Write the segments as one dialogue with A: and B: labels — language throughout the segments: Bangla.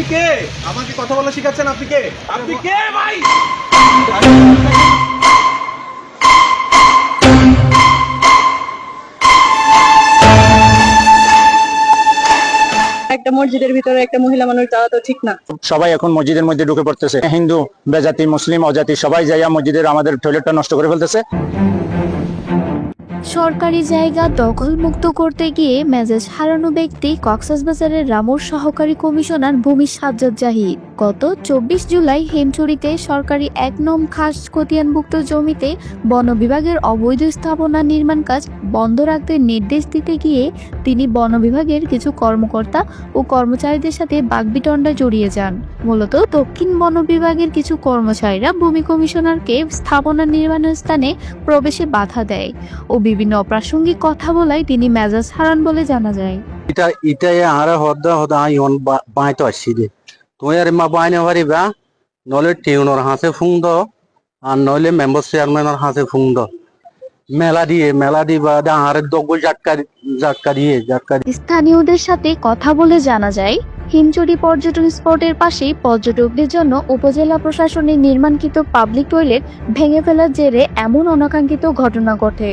A: আপনি কে? আমাকে কথা বলা শিখাচ্ছেন? আপনি কে? আপনি কে ভাই?
B: একটা মসজিদের ভিতরে একটা মহিলা মানুষ যাওয়া তো ঠিক না।
C: সবাই এখন মসজিদের মধ্যে ঢুকে পড়তেছে। হিন্দু, বেজাতি, মুসলিম, অজাতি সবাই যাইয়া মসজিদের আমাদের টয়লেটটা নষ্ট করে ফেলতেছে।
D: সরকারি জায়গা দখলমুক্ত করতে গিয়ে মেজাজ হারানো ব্যক্তি কক্সবাজারের রামুর সহকারী কমিশনার ভূমি সাজ্জাদ জাহিদ গত ২৪ জুলাই হিমছড়িতে সরকারি ১ নং খাস খতিয়ানভুক্ত জমিতে বন বিভাগের অবৈধ স্থাপনা নির্মাণ কাজ বন্ধ রাখতে নির্দেশ দিতে গিয়ে তিনি বন বিভাগের কিছু কর্মকর্তা ও কর্মচারীদের সাথে বাগবিতণ্ডায় জড়িয়ে যান। মূলত দক্ষিণ বন বিভাগের কিছু কর্মচারীরা ভূমি কমিশনারকে স্থাপনা নির্মাণের স্থানে প্রবেশে বাধা দেয় ও বিভিন্ন অপ্রাসঙ্গিক কথা বলায় তিনি মেজাজ হারান বলে জানা যায়।
E: ইটাই আরে হদ্দা হদ্দা আইন বাইতো আসছি দে তুই আর মা বাইনে পারিবা নলে টিউনর হাসে ফুংদ আর নইলে মেম্বার চেয়ারম্যানের হাসে ফুংদ মেলা দিবা আরে দগ্গল জাটকা দিয়ে
D: স্থানীয়দের সাথে কথা বলে জানা যায় হিমচুরি পর্যটন স্পটের পাশেই পর্যটকদের জন্য উপজেলা প্রশাসনের নির্মাণকৃত পাবলিক টয়লেট ভেঙে ফেলার জেরে এমন অনাকাঙ্ক্ষিত ঘটনা ঘটে।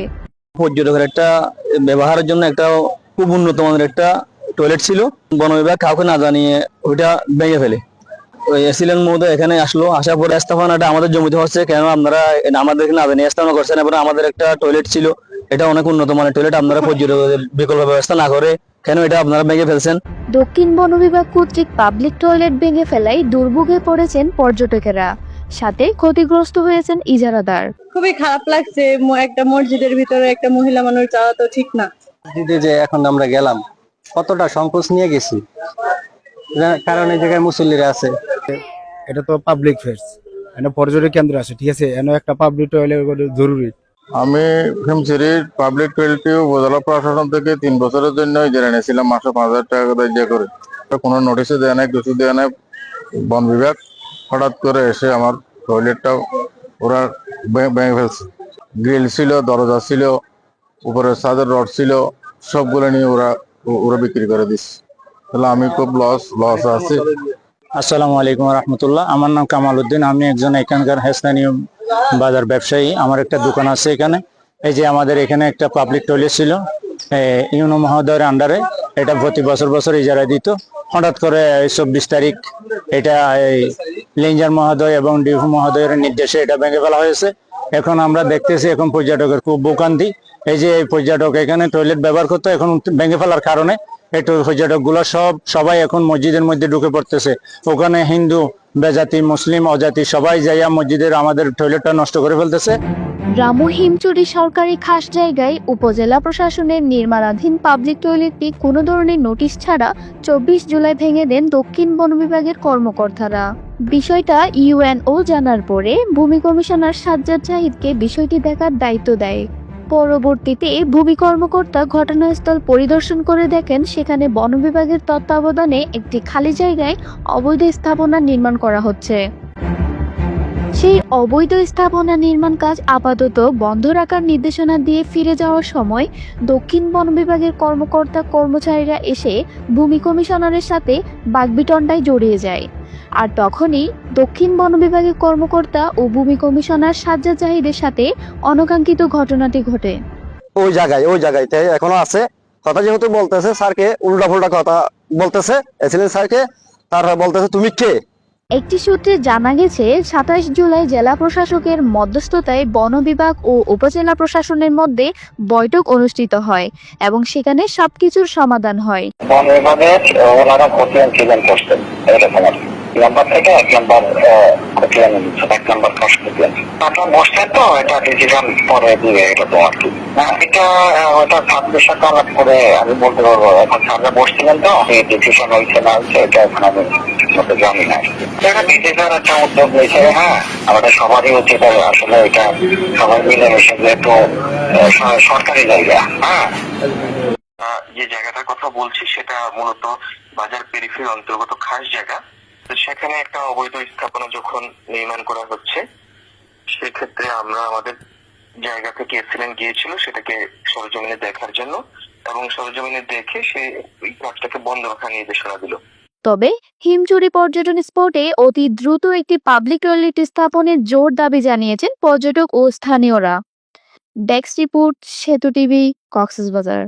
C: পর্যটকের একটা ব্যবহারের জন্য একটা খুব উন্নত মানের একটা টয়লেট ছিল, বন বিভাগ কাউকে না জানিয়ে ওইটা ভেঙে ফেলে। ওই এসিলেন মহোদয় এখানে আসলো, আসার পরে স্থাপনাটা আমাদের জমিতে হচ্ছে, কেন আপনারা আমাদেরকে না জানিয়ে স্থাপনা করছেন? এবার আমাদের একটা টয়লেট ছিল, এটা অনেক উন্নত মানের টয়লেট, আপনারা পর্যটকদের বিকল্প ব্যবস্থা না করে কেন এটা আপনারা ভেঙে ফেলছেন?
D: দক্ষিণ বন বিভাগ কর্তৃক পাবলিক টয়লেট ভেঙে ফেলায় দুর্ভোগে পড়েছেন পর্যটকেরা, সাথে ক্ষতিগ্রস্ত হয়েছেন ইজারাদার।
B: খুবই খারাপ লাগছে, একটা মসজিদের ভিতরে একটা মহিলা মানুষ যাওয়া তো ঠিক না।
E: মসজিদে যে এখন আমরা গেলাম কতটা সংকোচ নিয়ে গেছি, কারণ এই জায়গায় মুসল্লিরা আছে।
F: এটা তো পাবলিক প্লেস, এটা পর্যটক কেন্দ্র আছে, ঠিক আছে, এনে একটা পাবলিক টয়লেট জরুরি।
G: আমি হিমছড়ির পাবলিক টয়লেটটি উপজেলা প্রশাসন থেকে ৩ বছরের জন্য ইজারা নিয়েছিলাম, মাসে ৫,০০০ টাকা করে দিয়ে করে। কোনো নোটিশও দেওয়া নাই, কিছু দেওয়া নাই। বন বিভাগ হঠাৎ করে এসে আমার টয়লেটটা ওরা ভেঙে ফেলছে। গ্রিল ছিল, দরজা ছিল, উপরে ছাদের রড ছিল, সবগুলো নিয়ে ওরা বিক্রি করে দিচ্ছে। তাহলে আমি খুব লস আছি।
C: আসসালামু আলাইকুম রহমতুল্লাহ। আমার নাম কামাল উদ্দিন, আমি একজন এখানকার স্থানীয় বাজার ব্যবসায়ী। আমার একটা দোকান আছে এখানে। এই যে আমাদের এখানে একটা পাবলিক টয়লেট ছিল ইউনো মহোদয়ের আন্ডারে, এটা প্রতি বছর ইজারা দিত। হঠাৎ করে ২৪ তারিখ এটা এই লেঞ্জার মহোদয় এবং ডিভু মহোদয়ের নির্দেশে এটা ভেঙে ফেলা হয়েছে। এখন আমরা দেখতেছি এখন পর্যটকের খুব ভোগান্তি। এই যে এই পর্যটক এখানে টয়লেট ব্যবহার করতো, এখন ভেঙে ফেলার কারণে একটু পর্যটক গুলো সবাই এখন মসজিদের মধ্যে ঢুকে পড়তেছে। ওখানে হিন্দু, বেজাতি, মুসলিম, অজাতি সবাই যাইয়া মসজিদের আমাদের টয়লেটটা নষ্ট করে ফেলতেছে।
D: রামু হিমচুরি সরকারি খাস জায়গায় উপজেলা প্রশাসনের নির্মাণাধীন পাবলিক টয়লেটটি কোনো ধরনের নোটিশ ছাড়া ২৪ জুলাই ভেঙে দেন দক্ষিণ বন বিভাগের কর্মকর্তারা। বিষয়টা ইউএনও জানার পরে ভূমি কমিশনার সাজ্জাদ জাহিদকে বিষয়টি দেখার দায়িত্ব দেয়। পরবর্তীতে ভূমি কর্মকর্তা ঘটনাস্থল পরিদর্শন করে দেখেন সেখানে বন বিভাগের তত্ত্বাবধানে একটি খালি জায়গায় অবৈধ স্থাপনা নির্মাণ করা হচ্ছে। সেই অবৈধ স্থাপনা নির্মাণ কাজ আপাতত বন্ধ রাখার নির্দেশনা দিয়ে ফিরে যাওয়ার সময় দক্ষিণ বন বিভাগের কর্মচারীরা এসে ভূমি কমিশনারের সাথে বাগবিতণ্ডায় জড়িয়ে যায়। আর তখনই দক্ষিণ বন বিভাগের কর্মকর্তা ও ভূমি কমিশনার সাজ্জাদ জাহিদের সাথে অনাকাঙ্ক্ষিত ঘটনাটি ঘটে।
E: ওই জায়গায় এখনো আছে। কথা যেহেতু বলতেছে স্যারকে উল্টা ফুল্টা কথা বলতেছে, এসিলেন স্যারকে, তারা বলতেছে তুমি কে।
D: একটি সূত্রে জানা গেছে ২৭ জুলাই জেলা প্রশাসকের মধ্যস্থতায় বন বিভাগ ও উপজেলা প্রশাসনের মধ্যে বৈঠক অনুষ্ঠিত হয় এবং সেখানে সবকিছুর সমাধান হয়।
H: বন বিভাগের ওনারা খতিয়ান ছিলেন করছেন এরকম নাম্বার থেকে ১ নাম্বার খতিয়ান নিচ্ছে, ১ নাম্বার খাস খতিয়ান আপনার বসছেন, তো এটা ডিসিশন পরে দিবে এরকম আর কি। এটা ওটা ছাত্রের সাথে আলাপ করে আমি বলতে পারবো। এখন ছাত্ররা বসছিলেন, তো এই ডিসিশন হয়েছে না হয়েছে এটা এখন আমি জানি না। এটা বিজেপির একটা উদ্যোগ নিয়েছে। হ্যাঁ, আমাদের সবারই উচিত আসলে এটা সবাই মিলে মিশে, যেহেতু সরকারি জায়গা। হ্যাঁ, যে জায়গাটার কথা বলছি সেটা মূলত বাজার পেরিফেরির অন্তর্গত খাস জায়গা। তো সেখানে একটা অবৈধ স্থাপনা যখন নির্মাণ করা হচ্ছে, সেক্ষেত্রে আমরা আমাদের জায়গা থেকে এসিলেন গিয়েছিল সেটাকে সরজমিনে দেখার জন্য, এবং সরজমিনে দেখে সে কাজটাকে বন্ধ রাখার নির্দেশনা দিল।
D: তবে হিমচুরি পর্যটন স্পটে অতি দ্রুত একটি পাবলিক টয়লেট স্থাপনের জোর দাবি জানিয়েছেন পর্যটক ও স্থানীয়রা। ডেস্ক রিপোর্ট, সেতু টিভি, কক্সবাজার।